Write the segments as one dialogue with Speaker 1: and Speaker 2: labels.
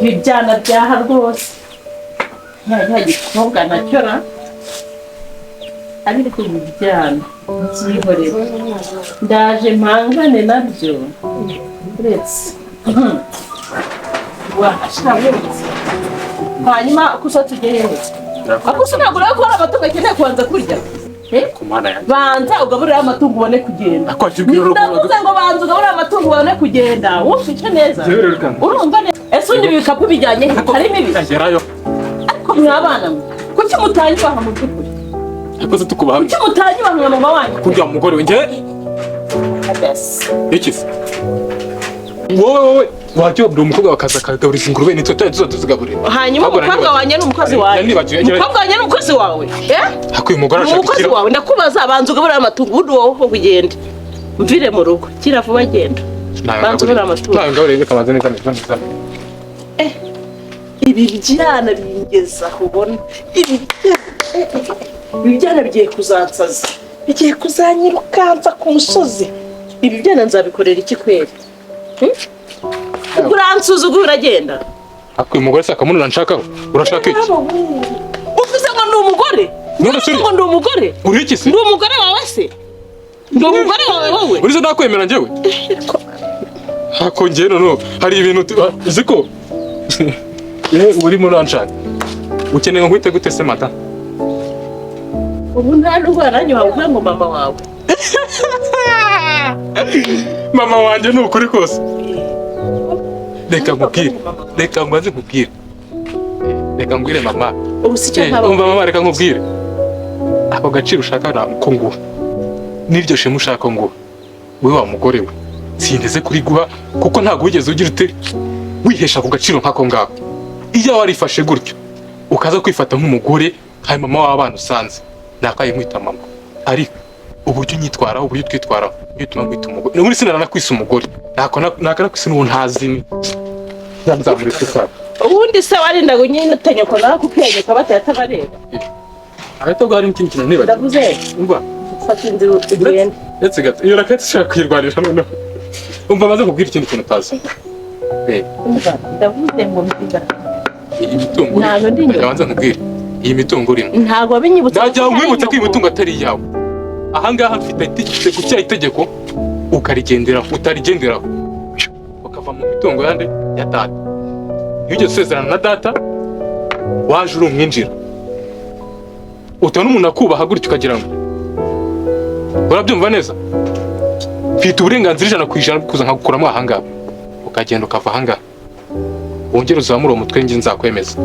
Speaker 1: Ibyana byaha rwose nta gikobwa nacyora ariko ibyana byihorera ndaje mpangane nabyo uretse hanyuma kusa tugereho akusa ntabwo urabona ko hari amatungo akeneye kubanza kurya banza ugaburira amatungo ubone kugenda ndavuze ngo banza ugaburira amatungo ubone kugenda wumva icyo neza urumva neza ese undi ibikapu bijyanye harimo ibi ariko mwabana kuki mutanyubaha mu by'ukuri kuki mutanyubaha nka mama wanyu
Speaker 2: kurya mugore we njye iki se wowe wajya ubura umukobwa wakaza akagaburira ingurube nitwe tuzigaburira
Speaker 1: hanyuma umukobwa wanjye n'umukozi wawe umukobwa wanjye n'umukozi wawe
Speaker 2: hakwiye umugore ashaka
Speaker 1: umukozi wawe ndakubaza abanza ugaburira amatungo ubundi wowe ho kugenda mvire mu rugo kira vuba agenda banza ugaburira amatungo
Speaker 2: ntawe ngaburira bikabanza neza
Speaker 1: ibi byana bingeza ubona ibi byana bigiye kuzansaza bigiye kuzanyirukanza ku musozi ibi byana nzabikorera iki kweri uransuzuguye uragenda
Speaker 2: hakwiye umugore se akamunura nshakaho urashaka iki
Speaker 1: uvuze ngo ndi umugore ngo ndi umugore
Speaker 2: uri iki se
Speaker 1: ndi umugore wawe se ndi umugore wawe wowe
Speaker 2: urizo nakwemera njyewe hakongeye noneho hari ibintu uzi ko uri muri anshaka ukeneye ngo uhite gute se mata
Speaker 1: ubu nta n'ubwo yaranyoha uvuye ngo mama wawe
Speaker 2: mama wanjye ni ukuri kose reka nkubwire reka mbanze nkubwire reka mbwire mama
Speaker 1: ubu si cyo nkaba
Speaker 2: umva mama reka nkubwire ako gaciro ushaka ko nguha n'iryo shema ushaka nguha wowe wa mugore we sinteze kuri guha kuko ntabwo wigeze ugira ute wihesha ku gaciro nk'ako ngako iyo warifashe gutyo ukaza kwifata nk'umugore hari mama w'abana usanze nakaye nkwita mama ariko uburyo unyitwaraho uburyo twitwaraho bituma nkwita umugore muri sinara nakwisa umugore nakara kwisa n'ubu ntazimi nzamureke kwa
Speaker 1: ubundi se warinda gunyine utanyoko nawe kukwiyegeka batatabareba
Speaker 2: ahita bwari n'ikindi kintu niba
Speaker 1: ndavuze
Speaker 2: umva
Speaker 1: fata inzira ugende
Speaker 2: ndetse gato iyo rakete ushaka kwirwanisha noneho umva maze kubwira ikindi kintu utazi
Speaker 1: umva ndavuze ngo mbiga
Speaker 2: iyi mitungo ndabanza nkubwire iyi mitungo urimo
Speaker 1: ntabwo binyibutse
Speaker 2: najya nkwibutse ko iyi mitungo atari iyawe ahangaha mfite gucyaha itegeko ukarigenderaho utarigenderaho ukava mu mitungo yande ya data iyo ugeze usezerana na data waje uri umwinjira utabona umuntu akubaha gutyo ukagira ngo urabyumva neza mfite uburenganzira 100% bwo kuza nkagukuramo ahangaha ukagenda ukava ahangaha wongere uzamure umutwe njye nzakwemeza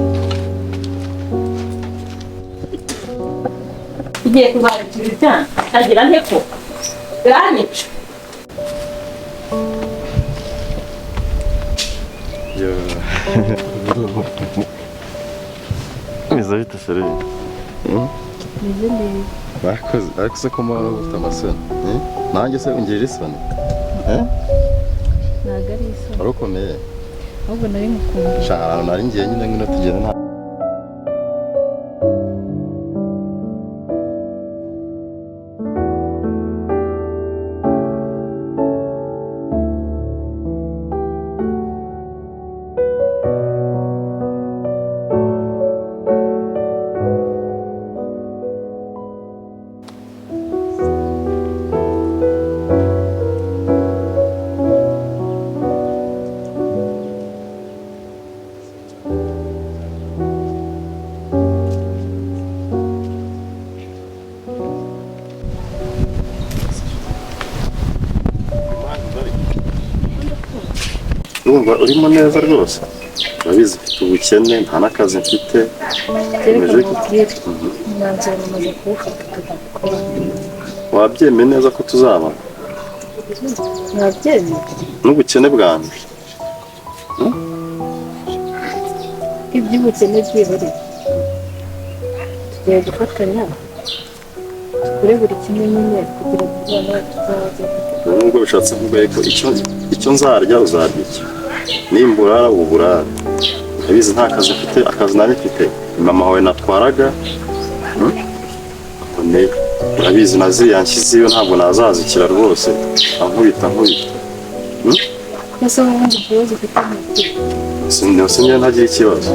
Speaker 1: igiye kubarikira ibyana agira nteko biranica
Speaker 3: Mwiza bita sere bakoze ariko se ko mwana ufite amasoni nanjye se ungirira isoni
Speaker 4: ntabwo ari isoni
Speaker 3: wari ukomeye
Speaker 4: ahubwo nari mukumbuye
Speaker 3: ahantu nari ngiye nyine ngwino tugende nta urumva urimo neza rwose urabizi mfite ubukene nta n'akazi mfite
Speaker 4: reka mubwire umwanzuro mumaze kuwufata tugakora
Speaker 3: wabyemeye neza ko tuzabana
Speaker 4: mwabyemeye
Speaker 3: n'ubukene bwanjye
Speaker 4: iby'ubukene byihoreye tugiye gufatanya tugure buri kimwe nyine kugira ngo abana tuzaze
Speaker 3: nubwo bishatse kuvuga ko icyo nzarya uzarya iki nimburara uburara urabizi nta kazi mfite akazi nari mfite mama wawe natwaraga none urabizi na ziriya nshyize ntabwo nazazikira rwose ankubita
Speaker 4: ese wowe ubundi ikibazo ufite
Speaker 3: Sinjye ntagira ikibazo.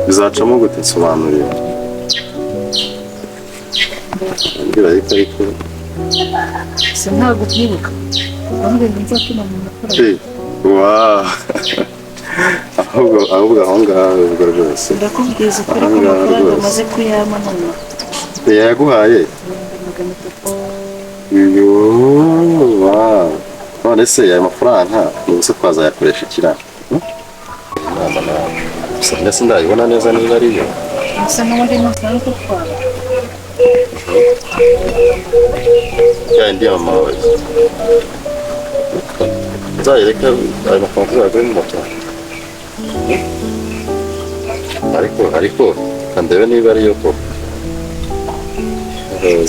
Speaker 3: Bizacamo gute nsobanurira? Mbwira ariko
Speaker 4: ntabwo byibuka ahubwo nzatuma mu mafaranga.
Speaker 3: Wow. ahubwo aho ngaho ubwo rwose
Speaker 4: Ndakubwiza ukuri ko amafaranga amaze kuyama none.
Speaker 3: Yaguhaye? Wow. None se aya mafaranga n'ubusa twazayakoresha ikiraro? Gusa sindayibona neza niba ari yo.
Speaker 4: Gusa n'ubundi ntasanzwe gutwara.
Speaker 3: Ndi mama wawe. Nzayereka ayo mafaranga uzagura mu moto. Ariko kandebe niba ari yo koko.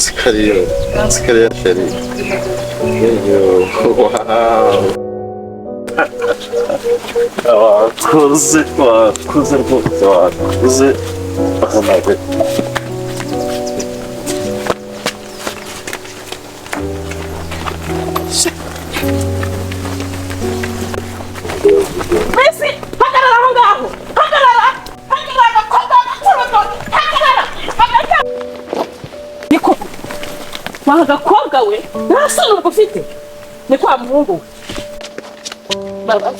Speaker 3: Zikariya sheri. Wow. Wakoze rwose wakoze.
Speaker 1: Messi, hagarara aho ngaho. Hagarara agakobwa hagarara. Niko wa gakobwa we nta soni ufite. Ni kwa muhungu we. Baba,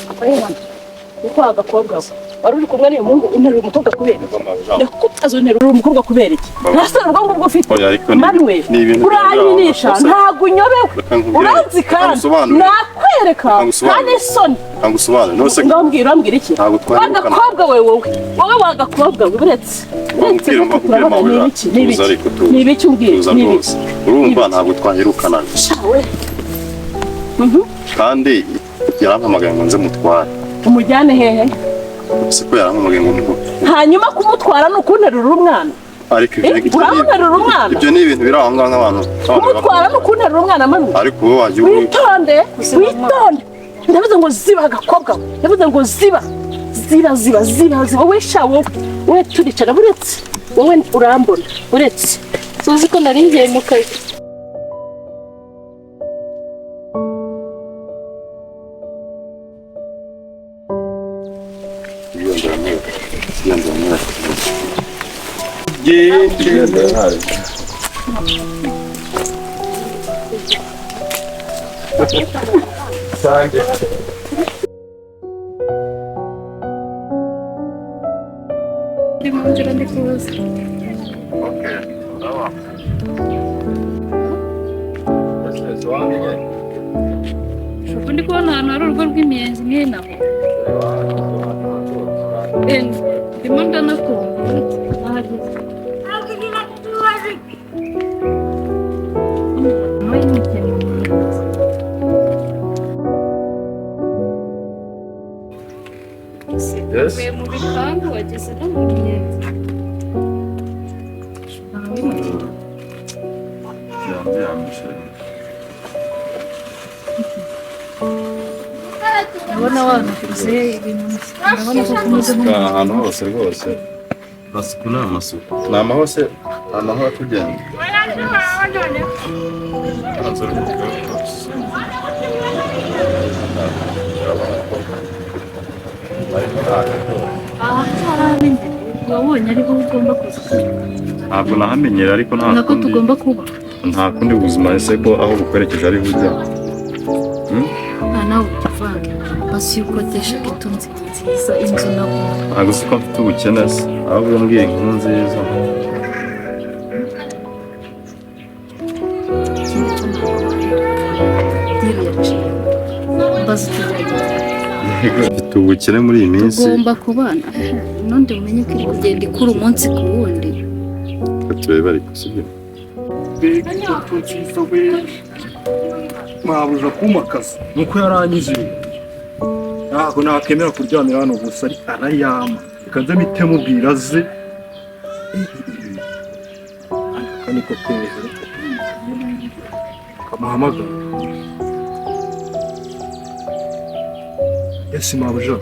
Speaker 1: ni kwa gakobwa we. Wari uri kumwe n'iyo muhungu untera umukobwa kubera iki? Ndakutazo untera umukobwa kubera iki? Nta soni ubwo ufite. Manuel, uranyinisha ntabwo unyobewe. Uranzi kandi nakwereka kandi soni.
Speaker 3: Angusobanura nose
Speaker 1: ngambwira iki? Wagakobwa we wowe wagakobwa we buretse. Ni ibiki umbwira?
Speaker 3: Urumva ntabwo twahirukana. Kandi yarampamagaye ngo nze mutware.
Speaker 1: Umujyane hehe?
Speaker 3: Siko yarampamagaye ngo mutware.
Speaker 1: Hanyuma kumutwara n'ukunterura umwana.
Speaker 3: Ariko
Speaker 1: uramunterura umwana?
Speaker 3: Ibyo ni ibintu biri aho ngaho nk'abantu.
Speaker 1: Kumutwara n'ukunterura umwana manu.
Speaker 3: Ariko wowe waje
Speaker 1: witonde. Ndavuze ngo ziba agakobwa. Ndavuze ngo ziba wowe sha wowe turicara buretse. Wowe urambona buretse. Suzi ko nari ngiye mu kazi.
Speaker 4: Ndi kubona ahantu hari urugo rw'imiyenzi nk'inaho. Ndimo ndanakumva ahageze. Uvuye mu bipangu wageze no mu miyenzi. Ndabona wanakuze ibintu ndabona ko kumeze
Speaker 3: ahantu hose rwose basuku ni amasuku ni amahose amahoro tugenda
Speaker 4: wabonye ariko ugomba kuza.
Speaker 3: Ntabwo nahamenyera ariko
Speaker 4: nako tugomba kuba
Speaker 3: nta kundi buzima ese ko aho bukwerekeje ari hujya.
Speaker 4: Nawe uvange basi ukodesha inzu nziza inzu nabo.
Speaker 3: Ntabwo si ko mfite ubukene se ahubwo mbwiye inkuru nziza. Mfite ubukene muri iyi minsi.
Speaker 4: Ugomba kubana n'undi umenye ko iri kugenda ikura umunsi ku wundi.
Speaker 3: Turebe ariko sibyo.
Speaker 2: Mabuja kumakaza nuko yaranyizeye. Ntabwo nakemera kuryamira hano gusa arayama. Kanze mite mubwira ze. Kaniko kweze. Kamuhamagara. Ese mabuja.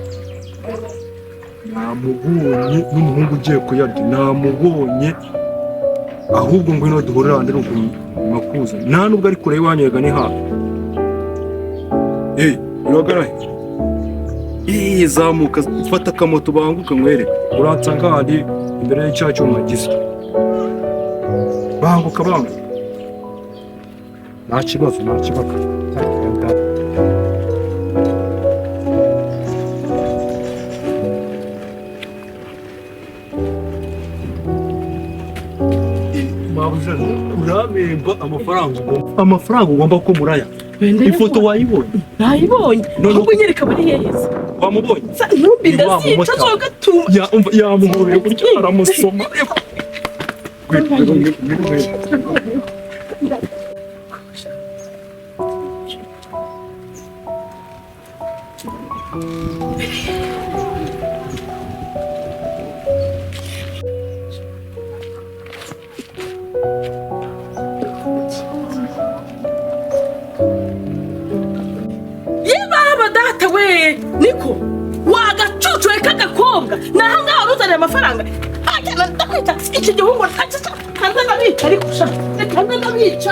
Speaker 2: Namubonye n'umuhungu ugiye kuyarya. Namubonye ahubwo ngwino duhurira handi ruguru makuza. Nta nubwo ari kure y'iwanyu yega ni hafi. Yogarahe.
Speaker 5: zamuka fata akamoto banguka nkwereke uransanga handi imbere y'icyaha cyuma gisa banguka nta kibazo urabemba amafaranga ugomba ko muraya ifoto wayibonye
Speaker 1: nayibonye ahubwo nyereka bari heza
Speaker 5: wamubonye
Speaker 1: ntumbi ndazica zogatuma
Speaker 5: yamuhobeye buryo aramusoma
Speaker 1: niko wagacucuye k'agakobwa naho ngaho uruzanira amafaranga ajyana ndakwita iki gihugu kanza ndabica ariko kanza ndabica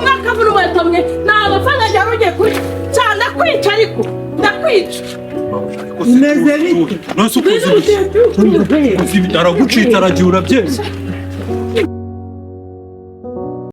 Speaker 1: mwakavuna umwetamwe ni amafaranga ajyana ugiye kuri cyane ndakwica ariko ndakwica
Speaker 5: umeze bite aragucita aragiye urabyemeye